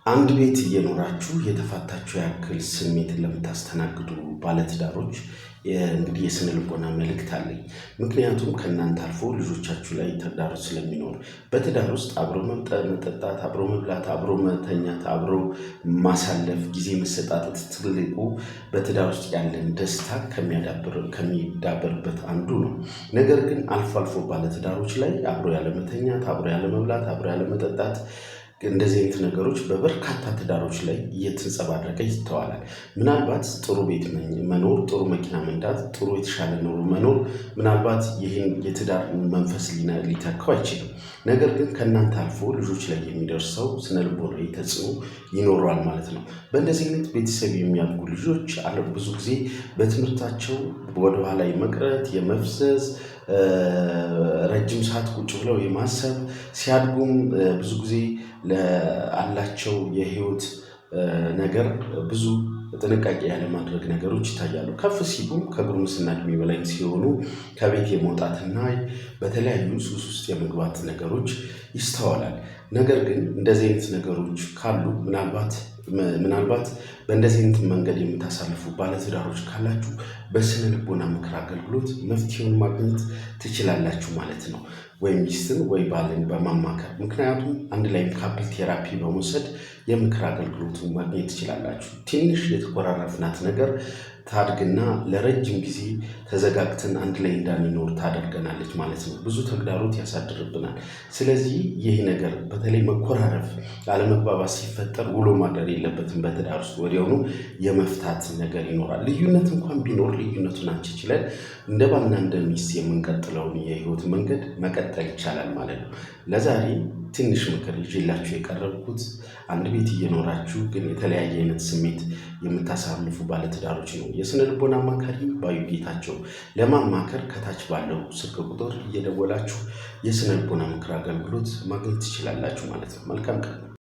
አንድ ቤት እየኖራችሁ የተፋታችሁ ያክል ስሜትን ለምታስተናግዱ ባለትዳሮች እንግዲህ የስነ ልቦና መልእክት አለኝ። ምክንያቱም ከእናንተ አልፎ ልጆቻችሁ ላይ ተግዳሮት ስለሚኖር በትዳር ውስጥ አብሮ መጠጣት፣ አብሮ መብላት፣ አብሮ መተኛት፣ አብሮ ማሳለፍ፣ ጊዜ መሰጣጠት ትልቁ በትዳር ውስጥ ያለን ደስታ ከሚዳበርበት አንዱ ነው። ነገር ግን አልፎ አልፎ ባለትዳሮች ላይ አብሮ ያለመተኛት፣ አብሮ ያለመብላት፣ አብሮ ያለመጠጣት እንደዚህ አይነት ነገሮች በበርካታ ትዳሮች ላይ እየተንጸባረቀ ይስተዋላል። ምናልባት ጥሩ ቤት መኖር፣ ጥሩ መኪና መንዳት፣ ጥሩ የተሻለ ኑሮ መኖር ምናልባት ይህን የትዳር መንፈስ ሊተካው አይችልም። ነገር ግን ከእናንተ አልፎ ልጆች ላይ የሚደርሰው ስነልቦናዊ ተጽዕኖ ይኖረዋል ማለት ነው። በእንደዚህ አይነት ቤተሰብ የሚያድጉ ልጆች ብዙ ጊዜ በትምህርታቸው ወደኋላ የመቅረት የመፍዘዝ ረጅም ሰዓት ቁጭ ብለው የማሰብ ሲያድጉም ብዙ ጊዜ ለአላቸው የህይወት ነገር ብዙ ጥንቃቄ ያለማድረግ ነገሮች ይታያሉ። ከፍ ሲሉም ከጉርምስና እድሜ በላይ ሲሆኑ ከቤት የመውጣትና በተለያዩ ሱስ ውስጥ የመግባት ነገሮች ይስተዋላል። ነገር ግን እንደዚህ አይነት ነገሮች ካሉ ምናልባት በእንደዚህ አይነት መንገድ የምታሳልፉ ባለትዳሮች ካላችሁ በስነ ልቦና ምክር አገልግሎት መፍትሄውን ማግኘት ትችላላችሁ ማለት ነው። ወይ ሚስትን ወይ ባልን በማማከር ምክንያቱም አንድ ላይ ካፕል ቴራፒ በመውሰድ የምክር አገልግሎቱን ማግኘት ትችላላችሁ። ትንሽ የተኮራረፍናት ነገር ታድግና ለረጅም ጊዜ ተዘጋግተን አንድ ላይ እንዳንኖር ታደርገናለች ማለት ነው። ብዙ ተግዳሮት ያሳድርብናል። ስለዚህ ይህ ነገር በተለይ መኮራረፍ፣ አለመግባባት ሲፈጠር ውሎ ማደር የለበትም። በትዳር ውስጥ ወዲያውኑ የመፍታት ነገር ይኖራል። ልዩነት እንኳን ቢኖር ልዩነቱን አንችለን እንደ ባልና እንደ ሚስት የምንቀጥለውን የህይወት መንገድ መቀጠል ይቻላል ማለት ነው። ለዛሬ ትንሽ ምክር ይዤላችሁ የቀረብኩት አንድ ቤት እየኖራችሁ ግን የተለያየ አይነት ስሜት የምታሳልፉ ባለትዳሮች ነው። የስነ ልቦና አማካሪ ባዩ ጌታቸው። ለማማከር ከታች ባለው ስልክ ቁጥር እየደወላችሁ የስነ ልቦና ምክር አገልግሎት ማግኘት ትችላላችሁ ማለት ነው። መልካም ቀን።